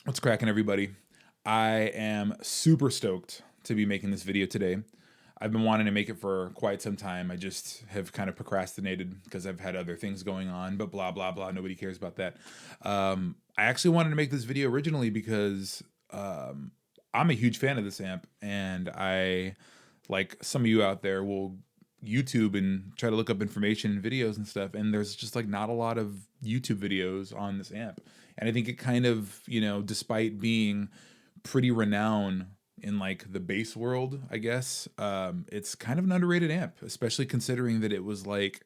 What's cracking, everybody? I am super stoked to be making this video today. I've been wanting to make it for quite some time. I just have kind of procrastinated because I've had other things going on, but blah, blah, blah. Nobody cares about that. I actually wanted to make this video originally because I'm a huge fan of this amp, and I, like some of you out there, will YouTube and try to look up information and videos and stuff, and there's just like not a lot of YouTube videos on this amp. And I think it kind of, despite being pretty renowned in like the bass world, I guess, it's kind of an underrated amp, especially considering that it was like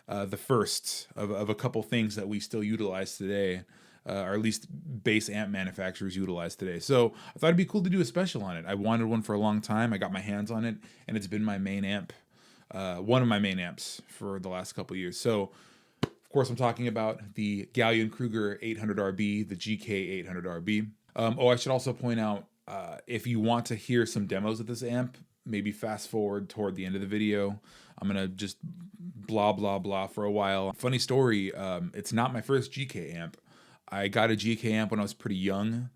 the first of a couple things that we still utilize today, or at least bass amp manufacturers utilize today. So I thought it'd be cool to do a special on it. I wanted one for a long time. I got my hands on it, and it's been my main amp, one of my main amps for the last couple years. So of course, I'm talking about the Gallien-Krueger 800RB, the GK 800RB. I should also point out, if you want to hear some demos of this amp, maybe fast forward toward the end of the video. I'm going to just blah, blah, blah for a while. Funny story, it's not my first GK amp. I got a GK amp when I was pretty young.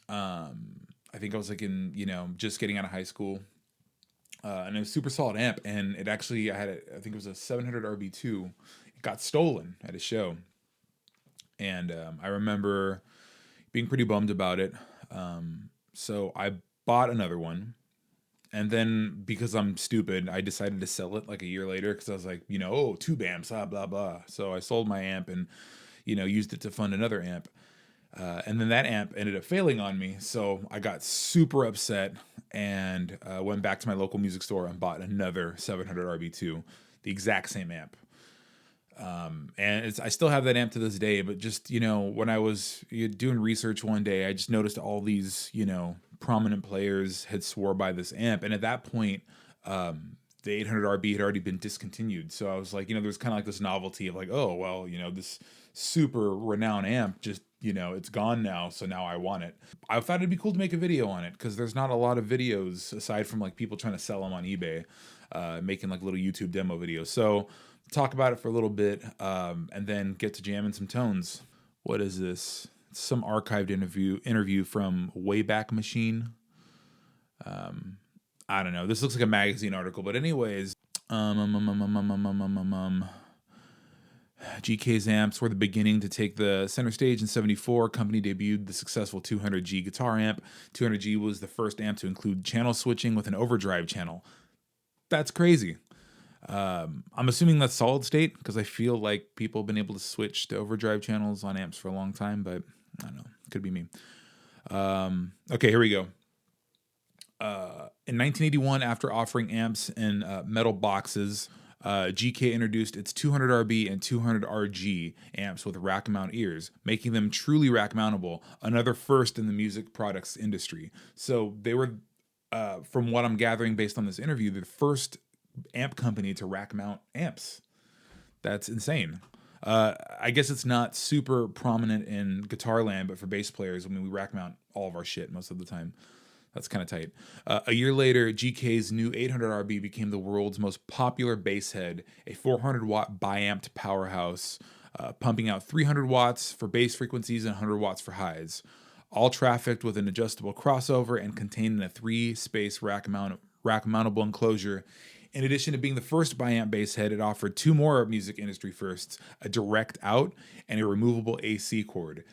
I think I was like in, just getting out of high school. And it was a super solid amp. And it actually, I think it was a 700RB2. Got stolen at a show, and I remember being pretty bummed about it. So I bought another one, and then because I'm stupid, I decided to sell it like a year later because I was like, tube amps, blah blah blah. So I sold my amp and used it to fund another amp. And then that amp ended up failing on me, so I got super upset and went back to my local music store and bought another 700RB2, the exact same amp. And I still have that amp to this day, but just, when I was doing research one day, I just noticed all these, prominent players had swore by this amp. And at that point, the 800RB had already been discontinued. So I was like, there's kind of like this novelty of like, oh, well, this super renowned amp just, it's gone now. So now I want it. I thought it'd be cool to make a video on it because there's not a lot of videos aside from like people trying to sell them on eBay, making like little YouTube demo videos. So talk about it for a little bit, and then get to jamming some tones. What is this? It's some archived interview from Wayback Machine. I don't know. This looks like a magazine article, but anyways, GK's amps were the beginning to take the center stage in '74. Company debuted the successful 200G guitar amp. 200G was the first amp to include channel switching with an overdrive channel. That's crazy. I'm assuming that's solid state because I feel like people have been able to switch to overdrive channels on amps for a long time, but I don't know. Could be me. Okay, here we go. In 1981, after offering amps in metal boxes, GK introduced its 200RB and 200RG amps with rack mount ears, making them truly rack mountable, another first in the music products industry. So they were, from what I'm gathering based on this interview, the first amp company to rack mount amps. That's insane. I guess it's not super prominent in guitar land, but for bass players, we rack mount all of our shit most of the time. That's kind of tight. A year later, GK's new 800RB became the world's most popular bass head, a 400-watt bi-amped powerhouse, pumping out 300 watts for bass frequencies and 100 watts for highs, all trafficked with an adjustable crossover and contained in a 3-space rack mountable enclosure. In addition to being the first bi-amp bass head, it offered 2 more music industry firsts, a direct out and a removable AC cord.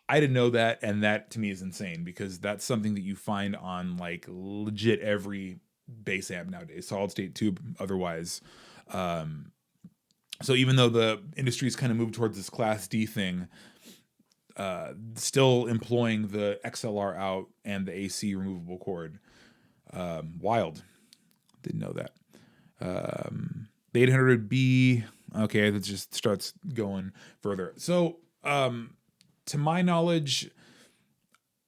I didn't know that, and that to me is insane because that's something that you find on like legit every bass amp nowadays, solid state tube otherwise. So even though the industry's kind of moved towards this Class D thing, still employing the XLR out and the AC removable cord. Wild. Didn't know that. The 800B, okay, that just starts going further. So, to my knowledge,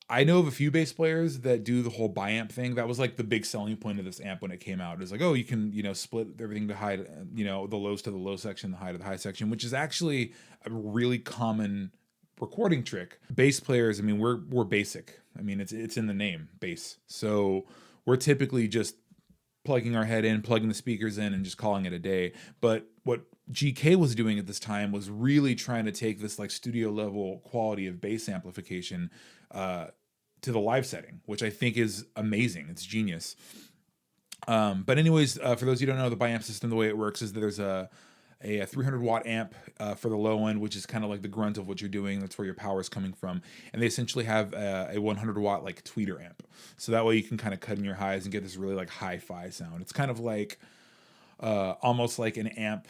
I know of a few bass players that do the whole bi-amp thing. That was like the big selling point of this amp when it came out. It was like, oh, you can, split everything to high, the lows to the low section, the high to the high section, which is actually a really common recording trick. Bass players, we're basic. It's in the name, bass. So we're typically just plugging our head in, plugging the speakers in, and just calling it a day. But what GK was doing at this time was really trying to take this like studio level quality of bass amplification to the live setting, which I think is amazing. It's genius. But anyways, for those of you who don't know, the biamp system, the way it works is that there's a 300 watt amp for the low end, which is kind of like the grunt of what you're doing. That's where your power is coming from. And they essentially have a 100 watt like tweeter amp. So that way you can kind of cut in your highs and get this really like hi-fi sound. It's kind of like almost like an amp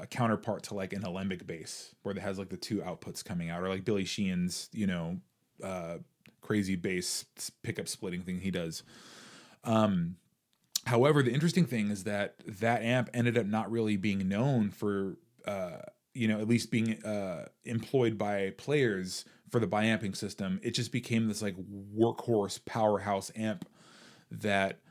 counterpart to like an alembic bass, where it has like the two outputs coming out, or like Billy Sheehan's, crazy bass pickup splitting thing he does. However, the interesting thing is that amp ended up not really being known for, at least being employed by players for the biamping system. It just became this like workhorse powerhouse amp that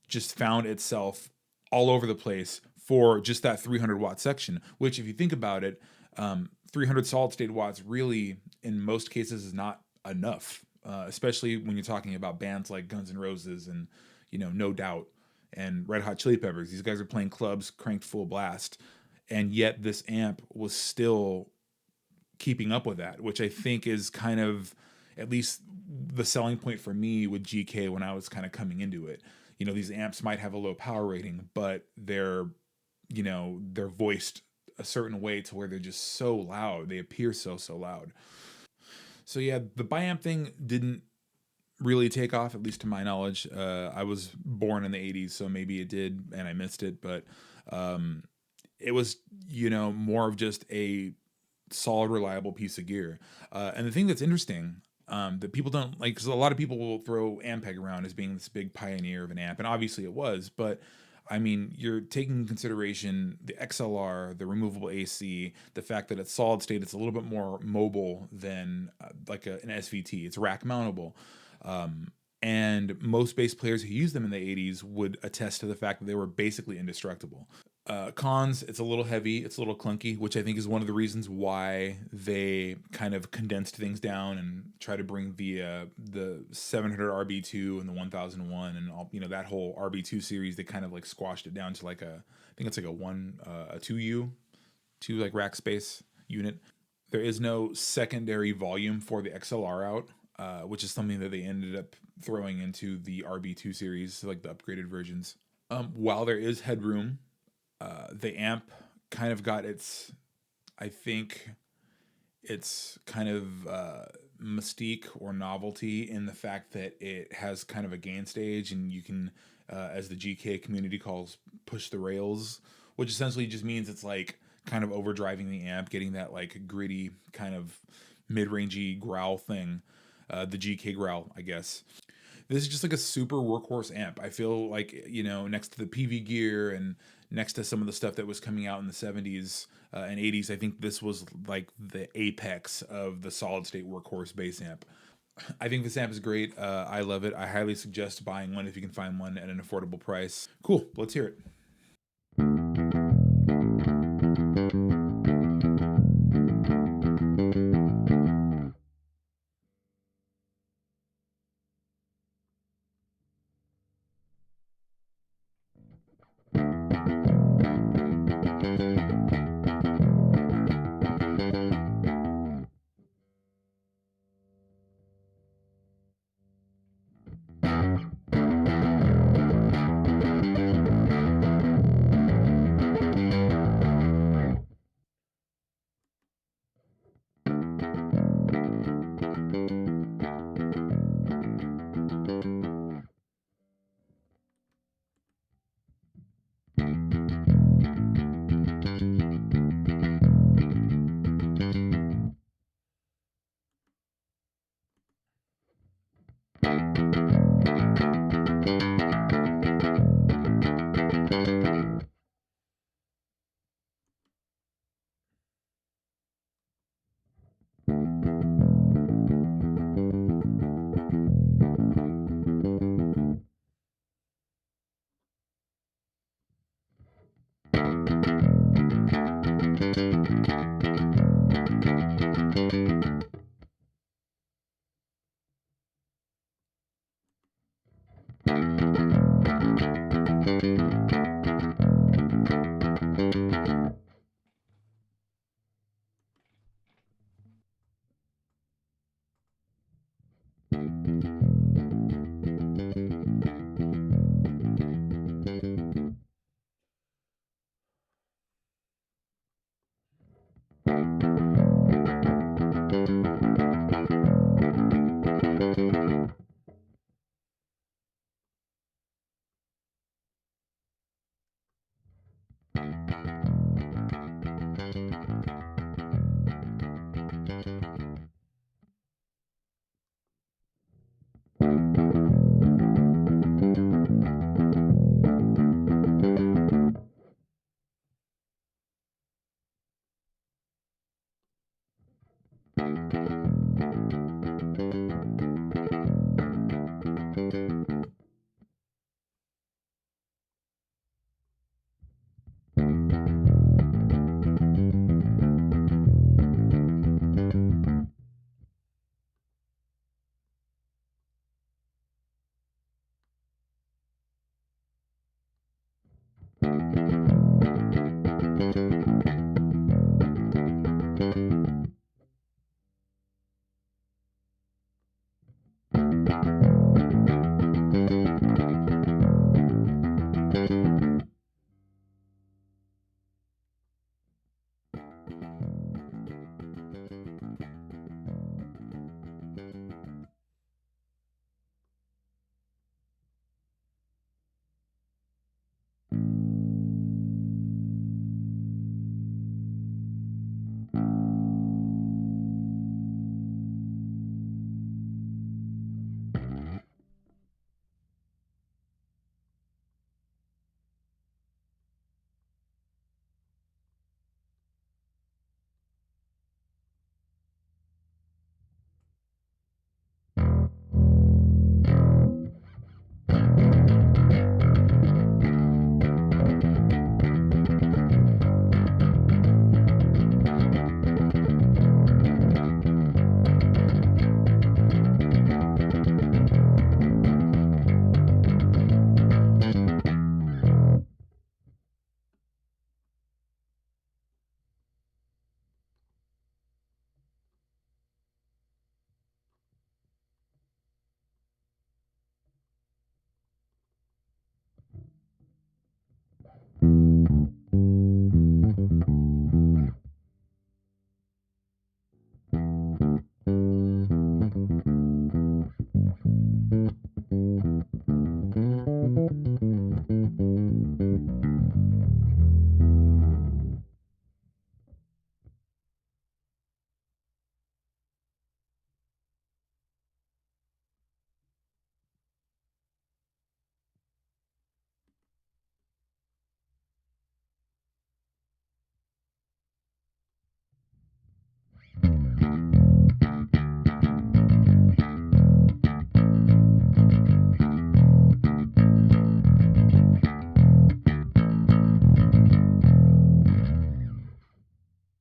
just found itself all over the place for just that 300 watt section, which if you think about it, 300 solid state watts really in most cases is not enough, especially when you're talking about bands like Guns N' Roses and, No Doubt and Red Hot Chili Peppers. These guys are playing clubs cranked full blast, and yet this amp was still keeping up with that, which I think is kind of at least the selling point for me with GK when I was kind of coming into it. These amps might have a low power rating, but they're voiced a certain way to where they're just so loud. They appear so loud. So yeah, the biamp thing didn't really take off, at least to my knowledge. I was born in the 80s, so maybe it did and I missed it, but it was more of just a solid, reliable piece of gear. And the thing that's interesting that people don't like, because a lot of people will throw Ampeg around as being this big pioneer of an amp, and obviously it was, but I mean, you're taking into consideration the XLR, the removable AC, the fact that it's solid state, it's a little bit more mobile than like an SVT. It's rack mountable. And most bass players who used them in the 80s would attest to the fact that they were basically indestructible. Cons, it's a little heavy, it's a little clunky, which I think is one of the reasons why they kind of condensed things down and try to bring the 700 RB2 and the 1001 and all, that whole RB2 series. They kind of like squashed it down to like I think it's like a 2 like rack space unit. There is no secondary volume for the XLR out, which is something that they ended up throwing into the RB2 series, like the upgraded versions. While there is headroom, the amp kind of got its kind of mystique or novelty in the fact that it has kind of a gain stage, and you can, as the GK community calls, push the rails, which essentially just means it's like kind of overdriving the amp, getting that like gritty kind of mid-rangey growl thing, the GK growl, I guess. This is just like a super workhorse amp. I feel like, next to the PV gear and next to some of the stuff that was coming out in the 70s and 80s, I think this was like the apex of the solid state workhorse bass amp. I think this amp is great. I love it. I highly suggest buying one if you can find one at an affordable price. Cool. Let's hear it.